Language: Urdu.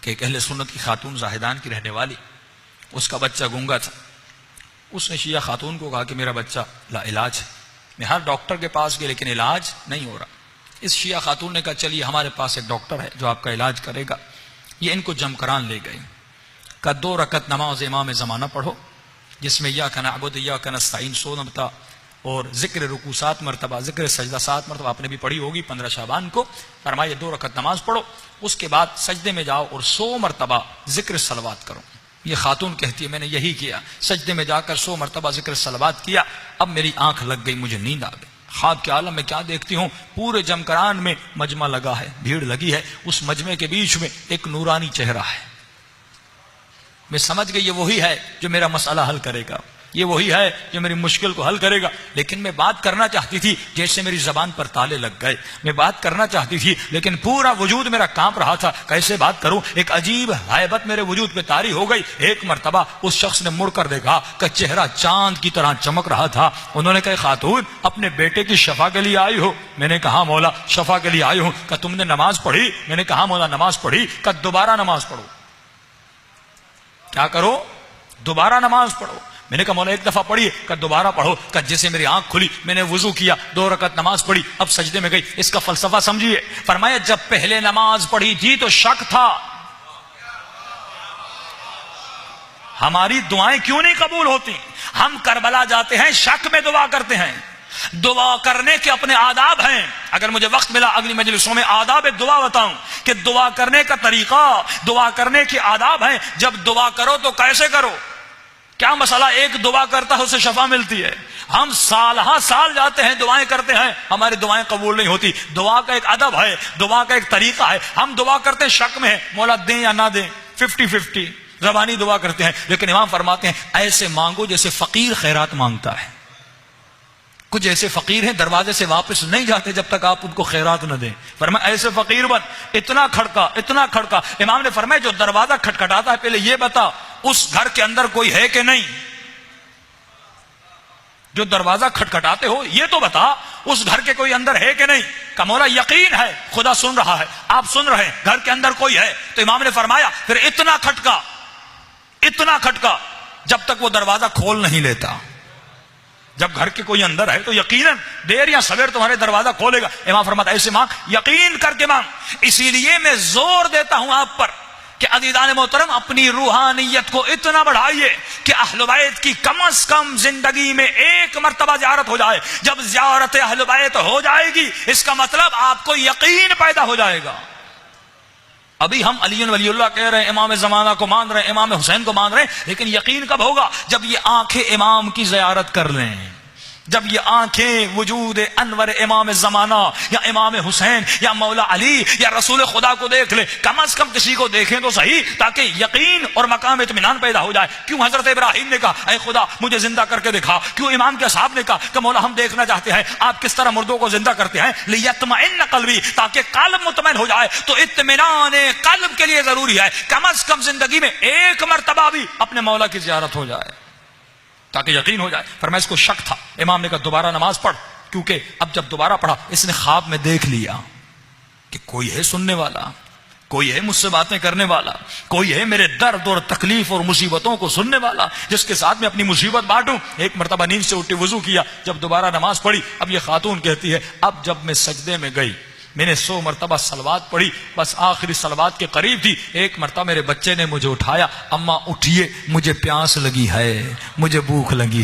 کہ ایک اہل سنت کی خاتون زاہدان کی رہنے والی، اس کا بچہ گونگا تھا. اس نے شیعہ خاتون کو کہا کہ میرا بچہ لا علاج ہے. میں ہر ڈاکٹر کے پاس گیا لیکن علاج نہیں ہو رہا. اس شیعہ خاتون نے کہا چلیے ہمارے پاس ایک ڈاکٹر ہے جو آپ کا علاج کرے گا. یہ ان کو جمکران لے گئے. کہا 2 رکعت نماز امام زمانہ پڑھو جس میں اياک نعبد واياک نستعین 100 مرتبہ اور ذکر رکوع 7 مرتبہ، ذکر سجدہ 7 مرتبہ. آپ نے بھی پڑھی ہوگی 15 شعبان کو. فرمایا 2 رکعت نماز پڑھو، اس کے بعد سجدے میں جاؤ اور 100 مرتبہ ذکر صلوات کرو. یہ خاتون کہتی ہے میں نے یہی کیا، سجدے میں جا کر 100 مرتبہ ذکر صلوات کیا. اب میری آنکھ لگ گئی، مجھے نیند آ گئی. خواب کے عالم میں کیا دیکھتی ہوں، پورے جمکران میں مجمع لگا ہے، بھیڑ لگی ہے. اس مجمع کے بیچ میں ایک نورانی چہرہ ہے. میں سمجھ گئی یہ وہی ہے جو میرا مسئلہ حل کرے گا، یہ وہی ہے جو میری مشکل کو حل کرے گا. لیکن میں بات کرنا چاہتی تھی، جیسے میری زبان پر تالے لگ گئے. میں بات کرنا چاہتی تھی لیکن پورا وجود میرا کانپ رہا تھا. کیسے بات کروں؟ ایک عجیب ہیبت میرے وجود پہ طاری ہو گئی. ایک مرتبہ اس شخص نے مڑ کر دیکھا کہ چہرہ چاند کی طرح چمک رہا تھا. انہوں نے کہا خاتون اپنے بیٹے کی شفا کے لیے آئی ہو؟ میں نے کہا مولا شفا کے لیے آئی ہوں. کہ تم نے نماز پڑھی؟ میں نے کہا مولا نماز پڑھی. کہ دوبارہ نماز پڑھو. کیا کرو؟ دوبارہ نماز پڑھو. میں نے کہا مولا ایک دفعہ پڑھی. کہ دوبارہ پڑھو. کہ جیسے میری آنکھ کھلی میں نے وضو کیا، 2 رکعت نماز پڑھی، اب سجدے میں گئی. اس کا فلسفہ سمجھیے. فرمایا جب پہلے نماز پڑھی تھی تو شک تھا. ہماری دعائیں کیوں نہیں قبول ہوتی؟ ہم کربلا جاتے ہیں، شک میں دعا کرتے ہیں. دعا کرنے کے اپنے آداب ہیں. اگر مجھے وقت ملا اگلی مجلسوں میں آداب دعا بتاؤں کہ دعا کرنے کا طریقہ، دعا کرنے کے آداب ہیں. جب دعا کرو تو کیسے کرو؟ کیا مسئلہ ایک دعا کرتا ہے اسے شفا ملتی ہے؟ ہم سال جاتے ہیں دعائیں کرتے ہیں، ہماری دعائیں قبول نہیں ہوتی. دعا کا ایک ادب ہے، دعا کا ایک طریقہ ہے. ہم دعا کرتے ہیں شک میں ہے، مولا دیں یا نہ دیں، 50-50 زبانی دعا کرتے ہیں. لیکن امام فرماتے ہیں ایسے مانگو جیسے فقیر خیرات مانگتا ہے. کچھ ایسے فقیر ہیں دروازے سے واپس نہیں جاتے جب تک آپ ان کو خیرات نہ دیں. فرمایا ایسے فقیر بن. اتنا کھڑکا. امام نے فرمایا جو دروازہ کھٹکھٹاتا ہے پہلے یہ بتا اس گھر کے اندر کوئی ہے کہ نہیں. جو دروازہ کھٹکھٹاتے ہو یہ تو بتا اس گھر کے کوئی اندر ہے کہ نہیں. کہ مولا یقین ہے خدا سن رہا ہے، آپ سن رہے ہیں، گھر کے اندر کوئی ہے. تو امام نے فرمایا پھر اتنا کھٹکا جب تک وہ دروازہ کھول نہیں لیتا. جب گھر کے کوئی اندر ہے تو یقیناً دیر یا سویر تمہارے دروازہ کھولے گا. امام فرماتا ایسے مانگ، یقین کر کے مانگ. اسی لیے میں زور دیتا ہوں آپ پر کہ عزیزان محترم اپنی روحانیت کو اتنا بڑھائیے کہ اہل بیت کی کم از کم زندگی میں 1 مرتبہ زیارت ہو جائے. جب زیارت اہل بیت ہو جائے گی اس کا مطلب آپ کو یقین پیدا ہو جائے گا. ابھی ہم علی ولی اللہ کہہ رہے ہیں، امام زمانہ کو مان رہے ہیں، امام حسین کو مان رہے ہیں، لیکن یقین کب ہوگا؟ جب یہ آنکھیں امام کی زیارت کر لیں. جب یہ آنکھیں وجود انور امام زمانہ یا امام حسین یا مولا علی یا رسول خدا کو دیکھ لے، کم از کم کسی کو دیکھیں تو صحیح تاکہ یقین اور مقام اطمینان پیدا ہو جائے. کیوں حضرت ابراہیم نے کہا اے خدا مجھے زندہ کر کے دکھا؟ کیوں امام کے صاحب نے کہا کہ مولا ہم دیکھنا چاہتے ہیں آپ کس طرح مردوں کو زندہ کرتے ہیں. لیطمئن قلبی، تاکہ قلب مطمئن ہو جائے. تو اطمینان قلب کے لیے ضروری ہے کم از کم زندگی میں 1 مرتبہ بھی اپنے مولا کی زیارت ہو جائے تاکہ یقین ہو جائے. فرمایا اس کو شک تھا. امام نے کہا دوبارہ نماز پڑھ. کیونکہ اب جب دوبارہ پڑھا اس نے خواب میں دیکھ لیا کہ کوئی ہے سننے والا، کوئی ہے مجھ سے باتیں کرنے والا، کوئی ہے میرے درد اور تکلیف اور مصیبتوں کو سننے والا جس کے ساتھ میں اپنی مصیبت بانٹوں. 1 مرتبہ نیند سے اٹھی، وضو کیا، جب دوبارہ نماز پڑھی. اب یہ خاتون کہتی ہے اب جب میں سجدے میں گئی میں نے 100 مرتبہ صلوات پڑھی، بس آخری صلوات کے قریب تھی. 1 مرتبہ میرے بچے نے مجھے اٹھایا، اماں اٹھیے مجھے پیاس لگی ہے، مجھے بھوک لگی